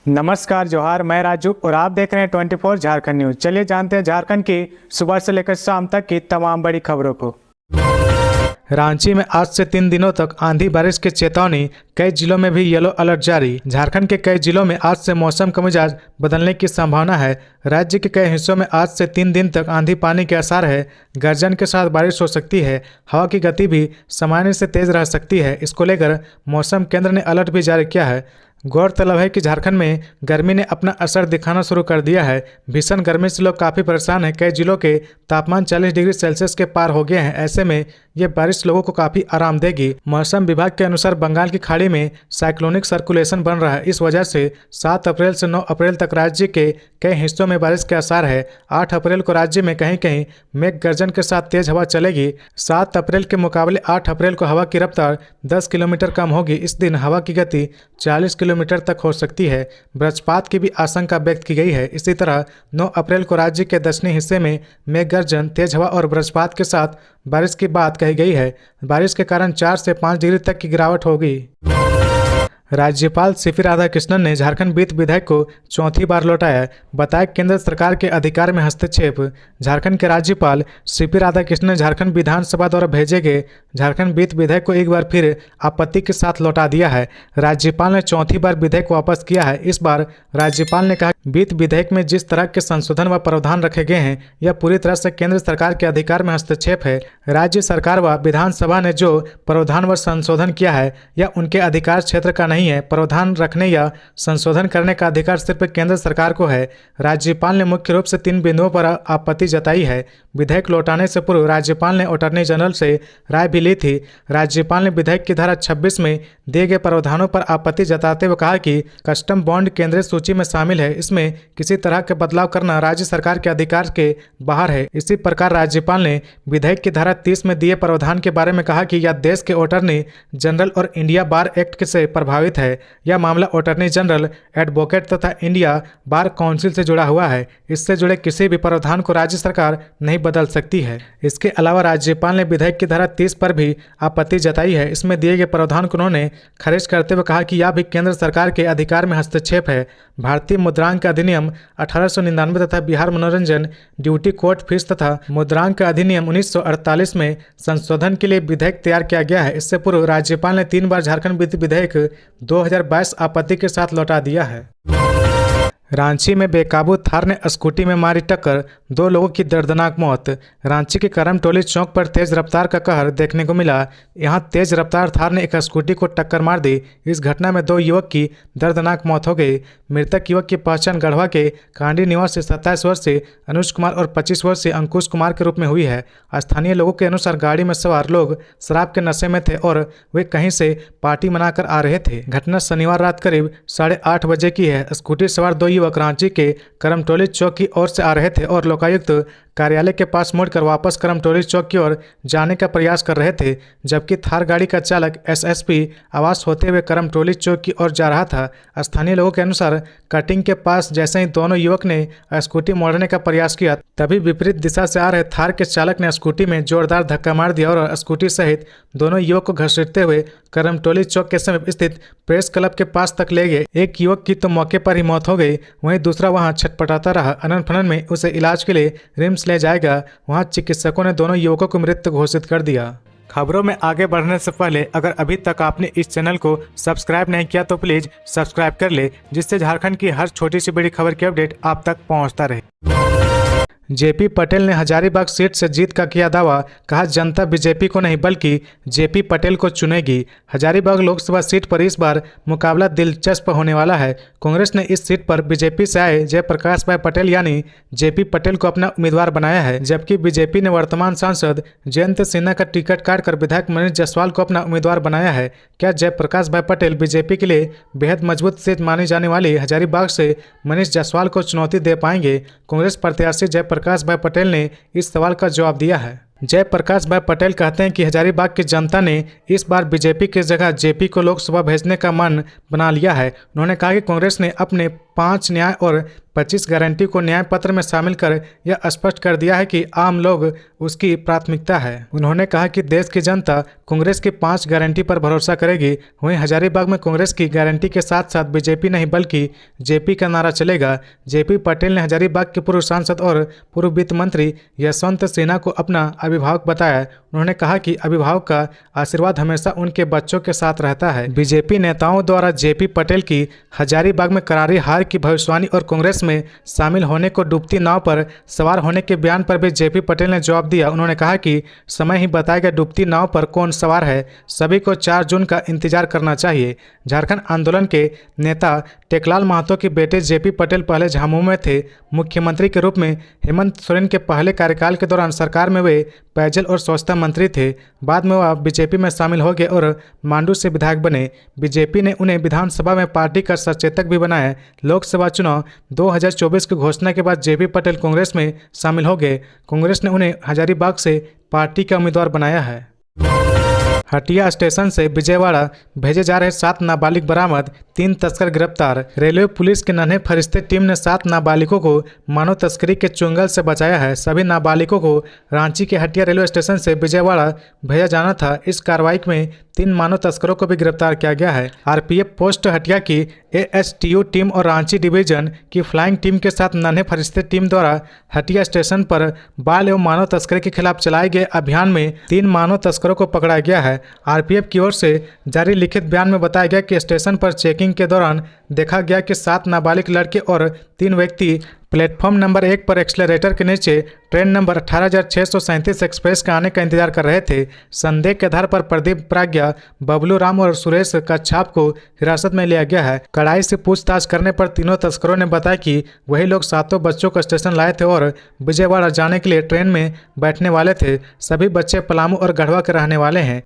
नमस्कार जोहार, मैं राजू और आप देख रहे हैं 24 झारखंड न्यूज। चलिए जानते हैं झारखंड की सुबह से लेकर शाम तक की तमाम बड़ी खबरों को। रांची में आज से 3 दिनों तक आंधी बारिश की चेतावनी, कई जिलों में भी येलो अलर्ट जारी। झारखंड के कई जिलों में आज से मौसम का मिजाज बदलने की संभावना है। राज्य के कई हिस्सों में आज से 3 दिन तक आंधी पानी के आसार है। गर्जन के साथ बारिश हो सकती है। हवा की गति भी सामान्य से तेज रह सकती है। इसको लेकर मौसम केंद्र ने अलर्ट भी जारी किया है। गौरतलब है कि झारखंड में गर्मी ने अपना असर दिखाना शुरू कर दिया है। भीषण गर्मी से लोग काफ़ी परेशान हैं। कई जिलों के तापमान 40 डिग्री सेल्सियस के पार हो गए हैं। ऐसे में ये बारिश लोगों को काफ़ी आराम देगी। मौसम विभाग के अनुसार बंगाल की खाड़ी में साइक्लोनिक सर्कुलेशन बन रहा है। इस वजह से 7 अप्रैल से 9 अप्रैल तक राज्य के कई हिस्सों में बारिश के आसार है। 8 अप्रैल को राज्य में कहीं कहीं मेघ गर्जन के साथ तेज हवा चलेगी। 7 अप्रैल के मुकाबले 8 अप्रैल को हवा की रफ्तार 10 किलोमीटर कम होगी। इस दिन हवा की गति 40 किलोमीटर तक हो सकती है। वज्रपात की भी आशंका व्यक्त की गई है। इसी तरह 9 अप्रैल को राज्य के दक्षिणी हिस्से में मेघ गर्जन, तेज हवा और वज्रपात के साथ बारिश की बात कही गई है। बारिश के कारण 4 से 5 डिग्री तक की गिरावट होगी। राज्यपाल सीपी राधाकृष्णन ने झारखंड वित्त विधेयक को चौथी बार लौटाया। बताया केंद्र सरकार के अधिकार में हस्तक्षेप। झारखंड के राज्यपाल सीपी राधाकृष्णन ने झारखंड विधानसभा द्वारा भेजे गए झारखंड वित्त विधेयक को एक बार फिर आपत्ति के साथ लौटा दिया है। राज्यपाल ने चौथी बार विधेयक वापस किया है। इस बार राज्यपाल ने कहा वित्त विधेयक में जिस तरह के संशोधन व प्रावधान रखे गए हैं यह पूरी तरह से केंद्र सरकार के अधिकार में हस्तक्षेप है। राज्य सरकार व विधानसभा ने जो प्रावधान व संशोधन किया है यह उनके अधिकार क्षेत्र का नहीं है। प्रावधान रखने या संशोधन करने का अधिकार सिर्फ केंद्र सरकार को है। राज्यपाल ने मुख्य रूप से 3 बिंदुओं पर आपत्ति जताई है। विधेयक लौटाने से पूर्व राज्यपाल ने अटॉर्नी जनरल से राय भी ली थी। राज्यपाल ने विधेयक की धारा 26 में दिए गए प्रावधानों पर आपत्ति जताते हुए कहा कि कस्टम बॉन्ड केंद्रीय सूची में शामिल है। इसमें किसी तरह के बदलाव करना राज्य सरकार के अधिकार के बाहर है। इसी प्रकार राज्यपाल ने विधेयक की धारा 30 में दिए प्रावधान के बारे में कहा कि यह देश के अटॉर्नी जनरल और इंडिया बार एक्ट से प्रभावित है। यह मामला अटॉर्नी जनरल, एडवोकेट तथा इंडिया बार काउंसिल से जुड़ा हुआ है। इससे जुड़े किसी भी प्रावधान को राज्य सरकार नहीं बदल सकती है। इसके अलावा राज्यपाल ने विधेयक की धारा 30 पर भी आपत्ति जताई है। इसमें दिए गए प्रावधान को उन्होंने खारिज करते हुए कहा कि यह भी केंद्र सरकार के अधिकार में हस्तक्षेप है। भारतीय मुद्रांक अधिनियम 1899 तथा बिहार मनोरंजन ड्यूटी कोर्ट फीस तथा मुद्रांक अधिनियम 1948 में संशोधन के लिए विधेयक तैयार किया गया है। इससे पूर्व राज्यपाल ने 3 बार झारखंड वित्त विधेयक 2022 आपत्ति के साथ लौटा दिया है। रांची में बेकाबू थार ने स्कूटी में मारी टक्कर, 2 लोगों की दर्दनाक मौत। रांची के करमटोली चौक पर तेज रफ्तार का कहर देखने को मिला। यहां तेज रफ्तार थार ने एक स्कूटी को टक्कर मार दी। इस घटना में 2 युवक की दर्दनाक मौत हो गई। मृतक युवक की पहचान गढ़वा के कांडी निवासी 27 वर्षीय अनुज कुमार और 25 वर्षीय अंकुश कुमार के रूप में हुई है। स्थानीय लोगों के अनुसार गाड़ी में सवार लोग शराब के नशे में थे और वे कहीं से पार्टी मनाकर आ रहे थे। घटना शनिवार रात करीब 8:30 बजे की है। स्कूटी सवार 2 युवक रांची के करमटोली चौक की ओर से आ रहे थे और लोकायुक्त कार्यालय के पास मुड़कर वापस करमटोली चौक की ओर जाने का प्रयास कर रहे थे, जबकि थार गाड़ी का चालक एसएसपी आवास होते हुए करमटोली चौक की ओर जा रहा था। स्थानीय लोगों के अनुसार कटिंग के पास जैसे ही दोनों युवक ने स्कूटी मोड़ने का प्रयास किया तभी विपरीत दिशा से आ रहे थार के चालक ने स्कूटी में जोरदार धक्का मार दिया और स्कूटी सहित दोनों युवक को घसीटते हुए करमटोली चौक के समीप स्थित प्रेस क्लब के पास तक ले गए। एक युवक की तो मौके पर ही मौत हो गई, वहीं दूसरा वहां छटपटाता रहा। अनंत फनन में उसे इलाज के लिए रिम्स ले जाएगा। वहां चिकित्सकों ने दोनों युवकों को मृत घोषित कर दिया। खबरों में आगे बढ़ने से पहले अगर अभी तक आपने इस चैनल को सब्सक्राइब नहीं किया तो प्लीज सब्सक्राइब कर ले, जिससे झारखंड की हर छोटी सी बड़ी खबर की अपडेट आप तक पहुंचता रहे। जेपी पटेल ने हजारीबाग सीट से जीत का किया दावा। कहा जनता बीजेपी को नहीं बल्कि जेपी पटेल को चुनेगी। हजारीबाग लोकसभा सीट पर इस बार मुकाबला दिलचस्प होने वाला है। कांग्रेस ने इस सीट पर बीजेपी से आए जयप्रकाश भाई पटेल यानी जेपी पटेल को अपना उम्मीदवार बनाया है, जबकि बीजेपी ने वर्तमान सांसद जयंत सिन्हा का टिकट काटकर विधायक मनीष जायसवाल को अपना उम्मीदवार बनाया है। क्या जयप्रकाश भाई पटेल बीजेपी के लिए बेहद मजबूत सीट मानी जाने वाली हजारीबाग से मनीष जायसवाल को चुनौती दे पाएंगे? कांग्रेस प्रत्याशी जयप्रकाश भाई पटेल ने इस सवाल का जवाब दिया है। जयप्रकाश भाई पटेल कहते हैं कि हजारीबाग की जनता ने इस बार बीजेपी की जगह जेपी को लोकसभा भेजने का मन बना लिया है। उन्होंने कहा कि कांग्रेस ने अपने 5 न्याय और 25 गारंटी को न्याय पत्र में शामिल कर यह स्पष्ट कर दिया है कि आम लोग उसकी प्राथमिकता है। उन्होंने कहा कि देश की जनता कांग्रेस की 5 गारंटी पर भरोसा करेगी। वहीं हजारीबाग में कांग्रेस की गारंटी के साथ साथ बीजेपी नहीं बल्कि जेपी का नारा चलेगा। जेपी पटेल ने हजारीबाग के पूर्व सांसद और पूर्व वित्त मंत्री यशवंत सिन्हा को अपना अभिभावक बताया। उन्होंने कहा कि अभिभावक का आशीर्वाद हमेशा उनके बच्चों के साथ रहता है। बीजेपी नेताओं द्वारा जेपी पटेल की हजारीबाग में करारी हार की भविष्यवाणी और कांग्रेस में शामिल होने को डूबती नाव पर सवार होने के बयान पर भी जेपी पटेल ने जवाब दिया। उन्होंने कहा कि समय ही बताएगा डूबती नाव पर कौन सवार है। सभी को 4 जून का इंतजार करना चाहिए। झारखंड आंदोलन के नेता टेकलाल महतो के बेटे जेपी पटेल पहले झामुमो में थे। मुख्यमंत्री के रूप में हेमंत सोरेन के पहले कार्यकाल के दौरान सरकार में वे पेयजल और स्वच्छता मंत्री थे। बाद में वह बीजेपी में शामिल हो गए और मांडू से विधायक बने। बीजेपी ने उन्हें विधानसभा में पार्टी का सचेतक भी बनाया। लोकसभा चुनाव 2024 की घोषणा के बाद जेपी पटेल कांग्रेस में शामिल हो गए। कांग्रेस ने उन्हें हजारीबाग से पार्टी का उम्मीदवार बनाया है। हटिया स्टेशन से विजयवाड़ा भेजे जा रहे 7 नाबालिग बरामद, 3 तस्कर गिरफ्तार। रेलवे पुलिस की नन्हे फरिश्ते टीम ने 7 नाबालिगों को मानव तस्करी के चुंगल से बचाया है। सभी नाबालिगों को रांची के हटिया रेलवे स्टेशन से विजयवाड़ा भेजा जाना था। इस कार्रवाई में 3 मानव तस्करों को भी गिरफ्तार किया गया है। आरपीएफ पोस्ट हटिया की एएसटीयू टीम और रांची डिवीजन की फ्लाइंग टीम के साथ नन्हे फरिश्ते टीम द्वारा हटिया स्टेशन पर बाल एवं मानव तस्करी के खिलाफ चलाए गए अभियान में 3 मानव तस्करों को पकड़ा गया है। आरपीएफ की ओर से जारी लिखित बयान में बताया गया कि स्टेशन पर चेकिंग के दौरान देखा गया कि 7 नाबालिग लड़के और 3 व्यक्ति प्लेटफॉर्म नंबर 1 पर एक्सलेटर के नीचे ट्रेन नंबर 18637 एक्सप्रेस का आने का इंतजार कर रहे थे। संदेह के आधार पर प्रदीप, प्राज्ञा, बबलू राम और सुरेश कच्छाप को हिरासत में लिया गया है। कड़ाई से पूछताछ करने पर तीनों तस्करों ने बताया कि वही लोग 7 बच्चों को स्टेशन लाए थे और विजयवाड़ा जाने के लिए ट्रेन में बैठने वाले थे। सभी बच्चे पलामू और गढ़वा के रहने वाले हैं।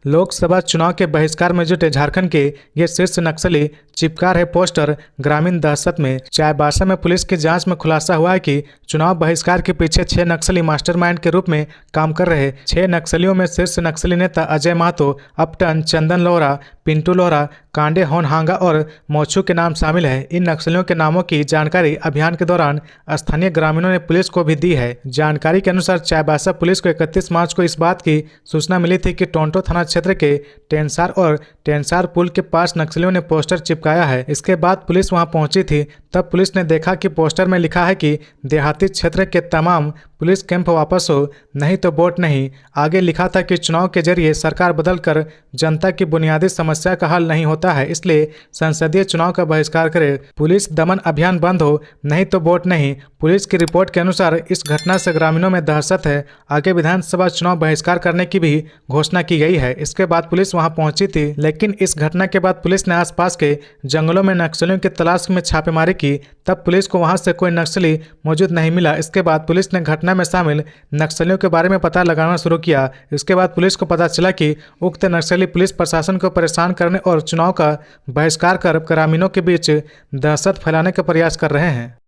लोकसभा चुनाव के बहिष्कार में जुटे झारखंड के ये शीर्ष नक्सली चिपका रहे पोस्टर ग्रामीण दहशत में। चाईबासा में पुलिस की जांच में खुलासा हुआ है कि चुनाव बहिष्कार के पीछे 6 नक्सली मास्टरमाइंड के रूप में काम कर रहे। 6 नक्सलियों में शीर्ष नक्सली नेता अजय महतो, अपटन, चंदन लोहरा, पिंटू लोहरा, कांडे होनहांगा और मोचू के नाम शामिल है। इन नक्सलियों के नामों की जानकारी अभियान के दौरान स्थानीय ग्रामीणों ने पुलिस को भी दी है। जानकारी के अनुसार चाईबासा पुलिस को 31 मार्च को इस बात की सूचना मिली थी कि टोंटो थाना क्षेत्र के टेंसार और टेंसार पुल के पास नक्सलियों ने पोस्टर चिपकाया है। इसके बाद पुलिस वहां पहुंची थी। तब पुलिस ने देखा कि पोस्टर में लिखा है कि देहाती क्षेत्र के तमाम पुलिस कैंप वापस हो, नहीं तो वोट नहीं। आगे लिखा था कि चुनाव के जरिए सरकार बदलकर जनता की बुनियादी समस्या का हल नहीं होता है, इसलिए संसदीय चुनाव का बहिष्कार करे। पुलिस दमन अभियान बंद हो, नहीं तो वोट नहीं। पुलिस की रिपोर्ट के अनुसार इस घटना से ग्रामीणों में दहशत है। आगे विधानसभा चुनाव बहिष्कार करने की भी घोषणा की गई है। इसके बाद पुलिस वहां पहुंची थी, लेकिन इस घटना के बाद पुलिस ने आसपास के जंगलों में नक्सलियों की तलाश में छापेमारी की। तब पुलिस को वहां से कोई नक्सली मौजूद नहीं मिला। इसके बाद पुलिस ने घटना में शामिल नक्सलियों के बारे में पता लगाना शुरू किया। इसके बाद पुलिस को पता चला कि उक्त नक्सली पुलिस प्रशासन को परेशान करने और चुनाव का बहिष्कार कर ग्रामीणों के बीच दहशत फैलाने का प्रयास कर रहे हैं।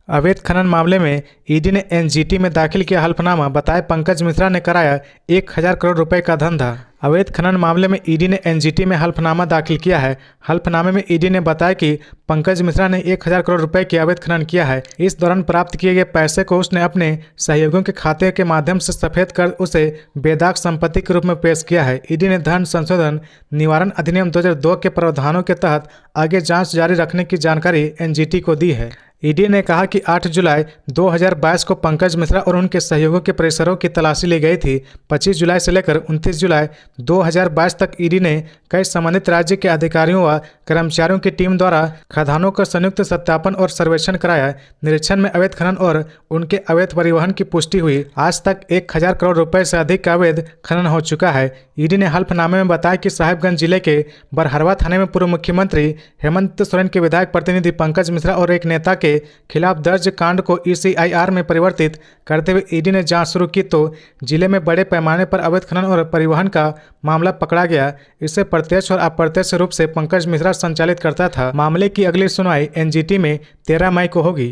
अवैध खनन मामले में ईडी ने एनजीटी में दाखिल किया हल्फनामा, बताए पंकज मिश्रा ने कराया 1000 करोड़ रुपए का धंधा। अवैध खनन मामले में ईडी ने एनजीटी में हल्फनामा दाखिल किया है। हल्फनामे में ईडी ने बताया कि पंकज मिश्रा ने 1000 करोड़ रुपए की अवैध खनन किया है। इस दौरान प्राप्त किए गए पैसे को उसने अपने सहयोगियों के खाते के माध्यम से सफेद कर उसे बेदाग संपत्ति के रूप में पेश किया है। ईडी ने धन संशोधन निवारण अधिनियम 2002 के प्रावधानों के तहत आगे जांच जारी रखने की जानकारी एनजीटी को दी है। ईडी ने कहा कि 8 जुलाई 2022 को पंकज मिश्रा और उनके सहयोगियों के परिसरों की तलाशी ली गई थी। 25 जुलाई से लेकर 29 जुलाई 2022 तक ईडी ने कई संबंधित राज्य के अधिकारियों व कर्मचारियों की टीम द्वारा खदानों का संयुक्त सत्यापन और सर्वेक्षण कराया। निरीक्षण में अवैध खनन और उनके अवैध परिवहन की पुष्टि हुई। आज तक 1000 करोड़ रुपए से अधिक का अवैध खनन हो चुका है। ईडी ने हल्फनामे में बताया कि साहिबगंज जिले के बरहरवा थाने में पूर्व मुख्यमंत्री हेमंत सोरेन के विधायक प्रतिनिधि पंकज मिश्रा और एक नेता के खिलाफ दर्ज कांड को ईसीआईआर में परिवर्तित करते हुए ईडी ने जांच शुरू की तो जिले में बड़े पैमाने पर अवैध खनन और परिवहन का मामला पकड़ा गया। इसे प्रत्यक्ष और अप्रत्यक्ष रूप से पंकज मिश्रा संचालित करता था। मामले की अगली सुनवाई एनजीटी में 13 मई को होगी।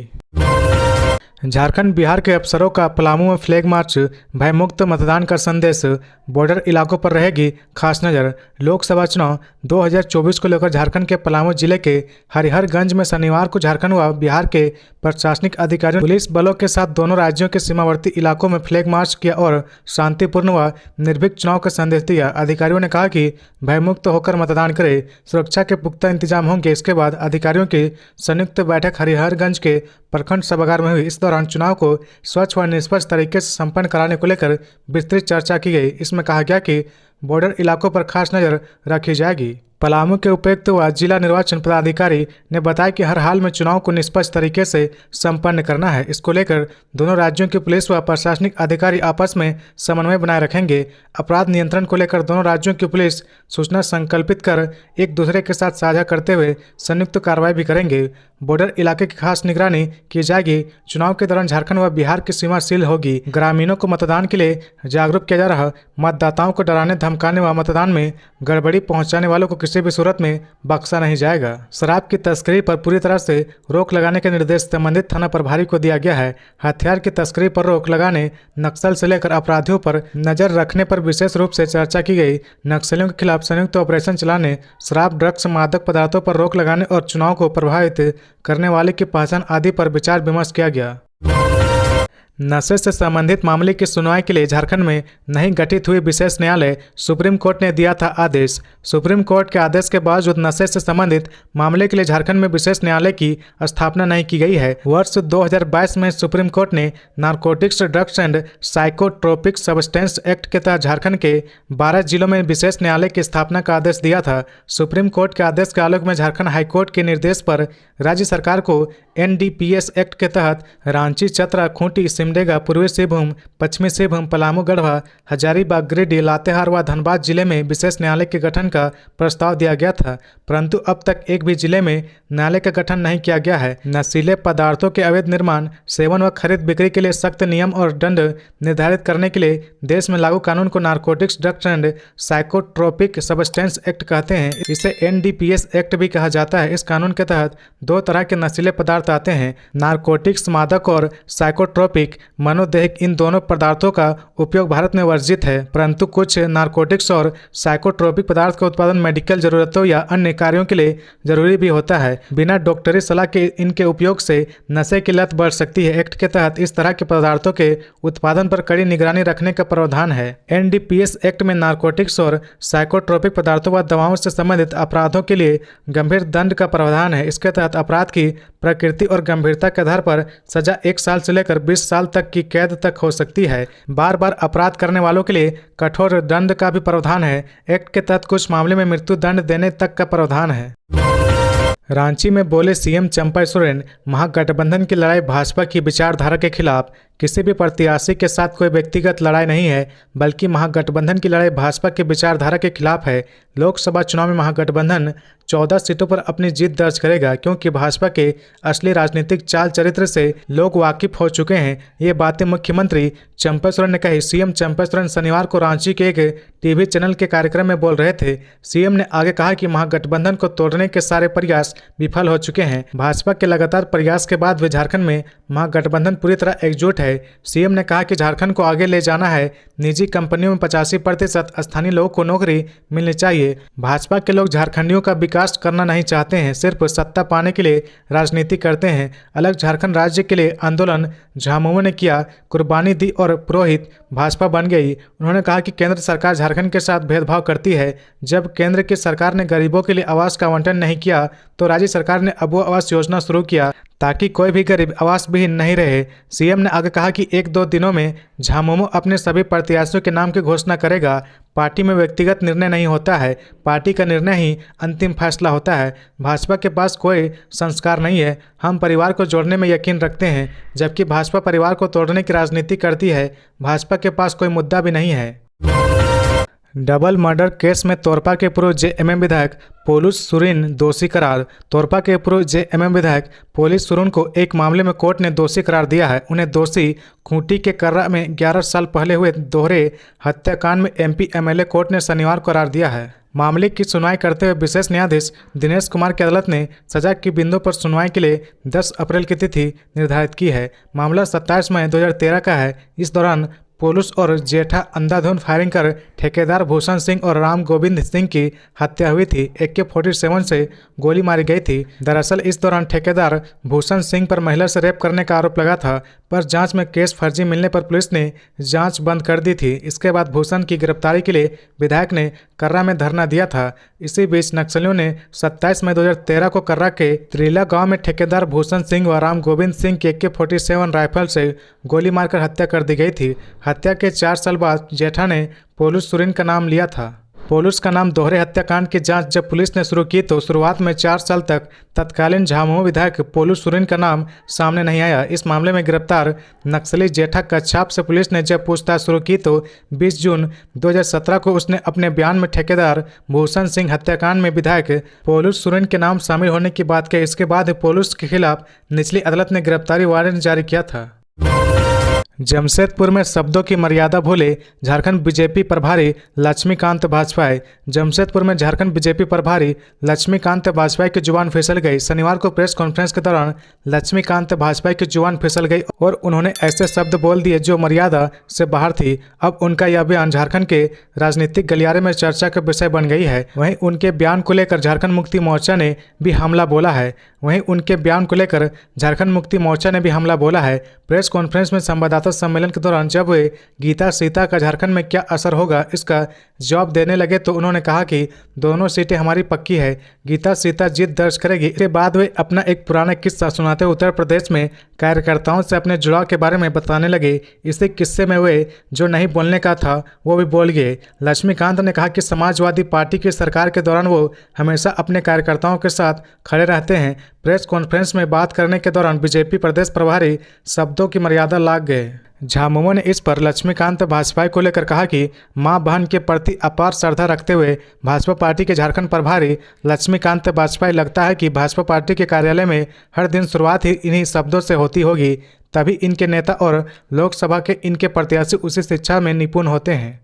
झारखंड बिहार के अफसरों का पलामू में फ्लैग मार्च, भयमुक्त मतदान का संदेश, बॉर्डर इलाकों पर रहेगी खास नज़र। लोकसभा चुनाव 2024 को लेकर झारखंड के पलामू जिले के हरिहरगंज में शनिवार को झारखंड व बिहार के प्रशासनिक अधिकारियों पुलिस बलों के साथ दोनों राज्यों के सीमावर्ती इलाकों में फ्लैग मार्च किया और शांतिपूर्ण व निर्भीक चुनाव का संदेश दिया। अधिकारियों ने कहा कि भयमुक्त होकर मतदान करें, सुरक्षा के पुख्ता इंतजाम होंगे। इसके बाद अधिकारियों की संयुक्त बैठक हरिहरगंज के प्रखंड सभागार में हुई। इस दौरान चुनाव को स्वच्छ व निष्पक्ष तरीके से संपन्न कराने को लेकर विस्तृत चर्चा की गई। इसमें कहा गया कि बॉर्डर इलाकों पर खास नज़र रखी जाएगी। पलामू के उपायुक्त व जिला निर्वाचन पदाधिकारी ने बताया कि हर हाल में चुनाव को निष्पक्ष तरीके से संपन्न करना है। इसको लेकर दोनों राज्यों की पुलिस व प्रशासनिक अधिकारी आपस में समन्वय बनाए रखेंगे। अपराध नियंत्रण को लेकर दोनों राज्यों की पुलिस सूचना संकल्पित कर एक दूसरे के साथ साझा करते हुए संयुक्त कार्रवाई भी करेंगे। बॉर्डर इलाके की खास निगरानी की जाएगी। चुनाव के दौरान झारखंड व बिहार की सीमा सील होगी। ग्रामीणों को मतदान के लिए जागरूक किया जा रहा। मतदाताओं को डराने, धमकाने व मतदान में गड़बड़ी पहुंचाने वालों को किसी भी सूरत में बख्शा नहीं जाएगा। शराब की तस्करी पर पूरी तरह से रोक लगाने के निर्देश संबंधित थाना प्रभारी को दिया गया है। हथियार की तस्करी पर रोक लगाने, नक्सल से लेकर अपराधियों पर नजर रखने पर विशेष रूप से चर्चा की गई। नक्सलियों के खिलाफ संयुक्त ऑपरेशन चलाने, शराब, ड्रग्स, मादक पदार्थों पर रोक लगाने और चुनाव को प्रभावित करने वाले की पहचान आदि पर विचार विमर्श किया गया। नशे से संबंधित मामले की सुनवाई के लिए झारखंड में नहीं गठित हुई विशेष न्यायालय, सुप्रीम कोर्ट ने दिया था आदेश। सुप्रीम कोर्ट के आदेश के बावजूद नशे से संबंधित मामले के लिए झारखंड में विशेष न्यायालय की स्थापना नहीं की गई है। वर्ष 2022 में सुप्रीम कोर्ट ने narcotics, drugs and psychotropic substance act के तहत झारखंड के 12 जिलों में विशेष न्यायालय की स्थापना का आदेश दिया था। सुप्रीम कोर्ट के आदेश के आलोक में झारखंड हाईकोर्ट के निर्देश पर राज्य सरकार को NDPS एक्ट के तहत रांची, चतरा, खूंटी, सिमडेगा, पूर्वी सिंहभूम, पश्चिमी सिंहभूम, पलामू, गढ़वा, हजारीबाग, गिरिडीह, लातेहार व धनबाद जिले में विशेष न्यायालय के गठन का प्रस्ताव दिया गया था, परंतु अब तक एक भी जिले में न्यायालय का गठन नहीं किया गया है। नशीले पदार्थों के अवैध निर्माण, सेवन व खरीद बिक्री के लिए सख्त नियम और दंड निर्धारित करने के लिए देश में लागू कानून को narcotics, drugs and psychotropic substance act कहते हैं। इसे NDPS एक्ट भी कहा जाता है। इस कानून के तहत दो तरह के नशीले पदार्थ आते हैं, नारकोटिक्स मादक और साइकोट्रोपिक मनोदेहिक। इन दोनों पदार्थों का उपयोग भारत में वर्जित है, परंतु कुछ नारकोटिक्स और साइकोट्रोपिक पदार्थ का उत्पादन मेडिकल जरूरतों या अन्य कार्यों के लिए जरूरी भी होता है। बिना डॉक्टरी सलाह के इनके उपयोग से नशे की लत बढ़ सकती है। एक्ट के तहत इस तरह के पदार्थों के उत्पादन पर कड़ी निगरानी रखने का प्रावधान है। NDPS एक्ट में नारकोटिक्स और साइकोट्रोपिक पदार्थों व दवाओं से संबंधित अपराधों के लिए गंभीर दंड का प्रावधान है। इसके तहत अपराध की प्रकृति और गंभीरता के आधार पर सजा 1 साल से लेकर 20 साल तक की कैद तक हो सकती है। बार बार अपराध करने वालों के लिए कठोर दंड का भी प्रावधान है। एक्ट के तहत कुछ मामले में मृत्यु दंड देने तक का प्रावधान है। रांची में बोले CM चंपा सोरेन, महागठबंधन की लड़ाई भाजपा की विचारधारा के खिलाफ किसी भी प्रत्याशी के साथ कोई व्यक्तिगत लड़ाई नहीं है, बल्कि महागठबंधन की लड़ाई भाजपा की विचारधारा के खिलाफ है। लोकसभा चुनाव में महागठबंधन 14 सीटों पर अपनी जीत दर्ज करेगा, क्योंकि भाजपा के असली राजनीतिक चाल चरित्र से लोग वाकिफ हो चुके हैं। ये बातें मुख्यमंत्री चंपा सोरेन ने कही। CM चंपा सोरेन शनिवार को रांची के एक टीवी चैनल के कार्यक्रम में बोल रहे थे। CM ने आगे कहा कि महागठबंधन को तोड़ने के सारे प्रयास विफल हो चुके हैं। भाजपा के लगातार प्रयास के बाद भी झारखंड में महागठबंधन पूरी तरह एकजुट है। CM ने कहा कि झारखंड को आगे ले जाना है। निजी कंपनियों में 85% स्थानीय लोगों को नौकरी मिलनी चाहिए। भाजपा के लोग झारखंडियों का विकास करना नहीं चाहते हैं, सिर्फ सत्ता पाने के लिए राजनीति करते हैं। अलग झारखंड राज्य के लिए आंदोलन झामुमो ने किया, कुर्बानी दी और पुरोहित भाजपा बन गई। उन्होंने कहा कि केंद्र सरकार झारखंड के साथ भेदभाव करती है। जब केंद्र की सरकार ने गरीबों के लिए आवास का आवंटन नहीं किया, तो राज्य सरकार ने अबू आवास योजना शुरू किया, ताकि कोई भी गरीब आवास विहीन नहीं रहे। CM ने आगे कहा कि 1-2 दिनों में झामुमो अपने सभी प्रत्याशियों के नाम की घोषणा करेगा। पार्टी में व्यक्तिगत निर्णय नहीं होता है, पार्टी का निर्णय ही अंतिम फैसला होता है। भाजपा के पास कोई संस्कार नहीं है। हम परिवार को जोड़ने में यकीन रखते हैं, जबकि भाजपा परिवार को तोड़ने की राजनीति करती है। भाजपा के पास कोई मुद्दा भी नहीं है। डबल मर्डर केस में तोरपा के पूर्व जेएमएम विधायक पोलूस सुरीन दोषी करार। तोरपा के पूर्व जेएमएम विधायक पोलूस सुरीन को एक मामले में कोर्ट ने दोषी करार दिया है। उन्हें दोषी खूंटी के कर्रा में 11 साल पहले हुए दोहरे हत्याकांड में एमपी एमएलए कोर्ट ने शनिवार को करार दिया है। मामले की सुनवाई करते हुए विशेष न्यायाधीश दिनेश कुमार की अदालत ने सजा की बिंदु पर सुनवाई के लिए 10 अप्रैल की तिथि निर्धारित की है। मामला 27 मई 2013 का है। इस दौरान पोलूस और जेठा अंधाधुंध फायरिंग कर ठेकेदार भूषण सिंह और राम गोविंद सिंह की हत्या हुई थी। AK-47 से गोली मारी गई थी। दरअसल इस दौरान ठेकेदार भूषण सिंह पर महिला से रेप करने का आरोप लगा था, पर जांच में केस फर्जी मिलने पर पुलिस ने जांच बंद कर दी थी। इसके बाद भूषण की गिरफ्तारी के लिए विधायक ने कर्रा में धरना दिया था। इसी बीच नक्सलियों ने 27 मई 2013 को कर्रा के त्रिला गांव में ठेकेदार भूषण सिंह व राम गोविंद सिंह की AK-47 राइफल से गोली मारकर हत्या कर दी गई थी। हत्या के 4 साल बाद जेठा ने पोलूस सुरीन का नाम लिया था। पोलूस का नाम दोहरे हत्याकांड की जांच जब पुलिस ने शुरू की तो शुरुआत में 4 साल तक तत्कालीन झामुमो विधायक पोलूस सुरीन का नाम सामने नहीं आया। इस मामले में गिरफ्तार नक्सली जेठा कच्छाप से पुलिस ने जब पूछताछ शुरू की तो 20 जून 2017 को उसने अपने बयान में ठेकेदार भूषण सिंह हत्याकांड में विधायक पोलूस सुरीन के नाम शामिल होने की बात कही। इसके बाद पोलूस के खिलाफ निचली अदालत ने गिरफ्तारी वारंट जारी किया था। जमशेदपुर में शब्दों की मर्यादा भूले झारखंड बीजेपी प्रभारी लक्ष्मीकांत वाजपेयी। जमशेदपुर में झारखंड बीजेपी प्रभारी लक्ष्मीकांत वाजपेयी की जुबान फिसल गई। शनिवार को प्रेस कॉन्फ्रेंस के दौरान लक्ष्मीकांत वाजपेयी की जुबान फिसल गई और उन्होंने ऐसे शब्द बोल दिए जो मर्यादा से बाहर थी। अब उनका यह बयान झारखंड के राजनीतिक गलियारे में चर्चा का विषय बन गई है। वहीं उनके बयान को लेकर झारखंड मुक्ति मोर्चा ने भी हमला बोला है। प्रेस कॉन्फ्रेंस में संवाददाता सम्मेलन के दौरान जब वे गीता सीता का झारखंड में क्या असर होगा इसका जवाब देने लगे तो उन्होंने कहा कि दोनों सीटें हमारी पक्की है, गीता सीता जीत दर्ज करेगी। इसके बाद वे अपना एक पुराना किस्सा सुनाते उत्तर प्रदेश में कार्यकर्ताओं से अपने जुड़ाव के बारे में बताने लगे। इसी किस्से में वे जो नहीं बोलने का था वो भी बोल गए। लक्ष्मीकांत ने कहा कि समाजवादी पार्टी की सरकार के दौरान वो हमेशा अपने कार्यकर्ताओं के साथ खड़े रहते हैं। प्रेस कॉन्फ्रेंस में बात करने के दौरान बीजेपी प्रदेश प्रभारी शब्दों की मर्यादा लांघ गए। झामुमो ने इस पर लक्ष्मीकांत वाजपेयी को लेकर कहा कि मां बहन के प्रति अपार श्रद्धा रखते हुए भाजपा पार्टी के झारखंड प्रभारी लक्ष्मीकांत वाजपेयी लगता है कि भाजपा पार्टी के कार्यालय में हर दिन शुरुआत ही इन्हीं शब्दों से होती होगी, तभी इनके नेता और लोकसभा के इनके प्रत्याशी उसी शिक्षा में निपुण होते हैं।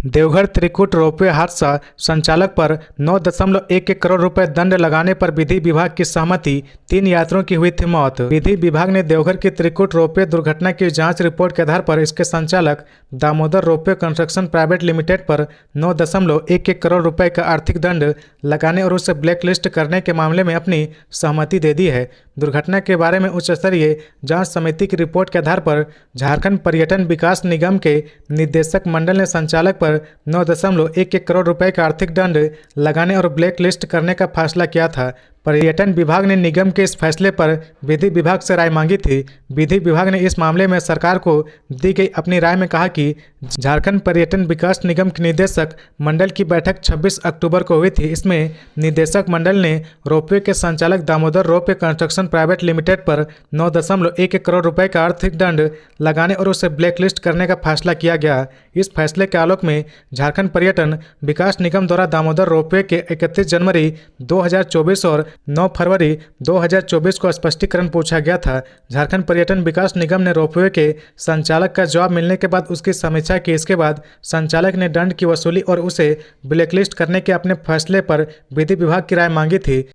देवघर त्रिकुट रोपवे हादसा संचालक पर 9.11 करोड़ रुपए दंड लगाने पर विधि विभाग की सहमति। 3 यात्रियों की हुई थी मौत। विधि विभाग ने देवघर की त्रिकुट रोपवे दुर्घटना की जांच रिपोर्ट के आधार पर इसके संचालक Damodar ropeway construction private limited पर 9.11 करोड़ रुपए का आर्थिक दंड लगाने और उसे ब्लैकलिस्ट करने के मामले में अपनी सहमति दे दी है। दुर्घटना के बारे में उच्च स्तरीय जांच समिति की रिपोर्ट के आधार पर झारखंड पर्यटन विकास निगम के निदेशक मंडल ने संचालक पर 9.11 करोड़ रुपए का आर्थिक दंड लगाने और ब्लैक लिस्ट करने का फैसला किया था। पर्यटन विभाग ने निगम के इस फैसले पर विधि विभाग से राय मांगी थी। विधि विभाग ने इस मामले में सरकार को दी गई अपनी राय में कहा कि झारखंड पर्यटन विकास निगम के निदेशक मंडल की बैठक 26 अक्टूबर को हुई थी। इसमें निदेशक मंडल ने रोपवे के संचालक Damodar ropeway construction private limited पर 9.1 करोड़ रुपए का आर्थिक दंड लगाने और उसे ब्लैकलिस्ट करने का फैसला किया गया। इस फैसले के आलोक में झारखंड पर्यटन विकास निगम द्वारा दामोदर रोपवे के 31 जनवरी 2024 और 9 फरवरी 2024 को स्पष्टीकरण पूछा गया था। झारखंड पर्यटन विकास निगम ने रोपवे के संचालक का जवाब मिलने के बाद उसकी समीक्षा की। इसके बाद संचालक ने दंड की वसूली और उसे ब्लैकलिस्ट करने के अपने फैसले पर विधि विभाग की राय मांगी थी।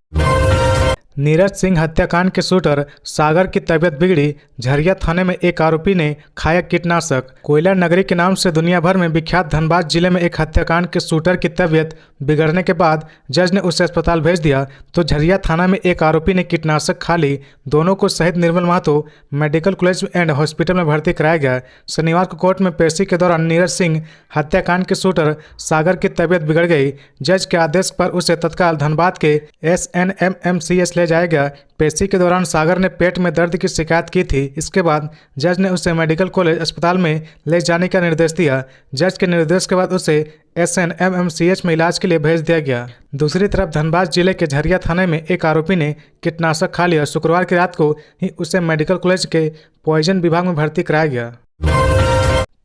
नीरज सिंह हत्याकांड के शूटर सागर की तबीयत बिगड़ी। झरिया थाने में एक आरोपी ने खाया कीटनाशक। कोयला नगरी के नाम से दुनिया भर में विख्यात धनबाद जिले में एक हत्याकांड के शूटर की तबीयत बिगड़ने के बाद जज ने उसे अस्पताल भेज दिया तो झरिया थाना में एक आरोपी ने कीटनाशक खा ली। दोनों को शहीद Nirmal Mahato medical college and hospital में भर्ती कराया गया। शनिवार को कोर्ट में पेशी के दौरान नीरज सिंह हत्याकांड के शूटर सागर की तबीयत बिगड़ गई। जज के आदेश पर उसे तत्काल धनबाद के SNMMCH ले जाया गया। पेशी के दौरान सागर ने पेट में दर्द की शिकायत की थी। इसके बाद जज ने उसे मेडिकल कॉलेज अस्पताल में ले जाने का निर्देश दिया। जज के निर्देश के बाद उसे SNMMCH में इलाज के लिए भेज दिया गया। दूसरी तरफ धनबाद जिले के झरिया थाने में एक आरोपी ने कीटनाशक खा लिया। शुक्रवार की रात को ही उसे मेडिकल कॉलेज के पॉइजन विभाग में भर्ती कराया गया।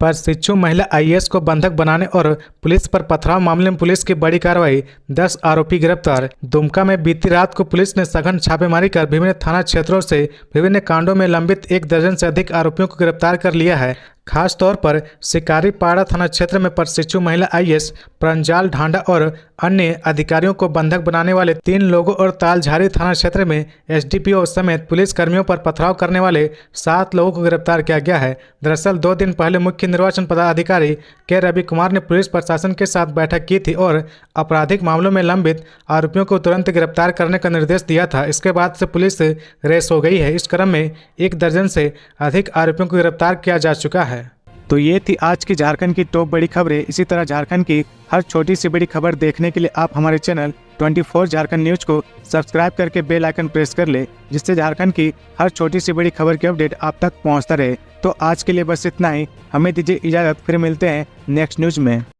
प्रशिक्षु महिला आईएएस को बंधक बनाने और पुलिस पर पथराव मामले में पुलिस की बड़ी कार्रवाई, 10 आरोपी गिरफ्तार। दुमका में बीती रात को पुलिस ने सघन छापेमारी कर विभिन्न थाना क्षेत्रों से विभिन्न कांडों में लंबित 1 दर्जन से अधिक आरोपियों को गिरफ्तार कर लिया है। खास तौर पर शिकारीपाड़ा थाना क्षेत्र में प्रशिक्षु महिला आईएएस प्रंजाल ढांडा और अन्य अधिकारियों को बंधक बनाने वाले 3 लोगों और तालझारी थाना क्षेत्र में एसडीपीओ समेत पुलिस कर्मियों पर पथराव करने वाले 7 लोगों को गिरफ्तार किया गया है। दरअसल 2 दिन पहले मुख्य निर्वाचन पदाधिकारी के रवि कुमार ने पुलिस प्रशासन के साथ बैठक की थी और आपराधिक मामलों में लंबित आरोपियों को तुरंत गिरफ्तार करने का निर्देश दिया था। इसके बाद से पुलिस रेस हो गई है। इस क्रम में 1 दर्जन से अधिक आरोपियों को गिरफ्तार किया जा चुका है। तो ये थी आज की झारखंड की टॉप बड़ी खबरें। इसी तरह झारखंड की हर छोटी सी बड़ी खबर देखने के लिए आप हमारे चैनल 24 झारखंड न्यूज को सब्सक्राइब करके बेल आइकन प्रेस कर ले, जिससे झारखंड की हर छोटी सी बड़ी खबर की अपडेट आप तक पहुंचता रहे। तो आज के लिए बस इतना ही। हमें दीजिए इजाजत, फिर मिलते हैं नेक्स्ट न्यूज में।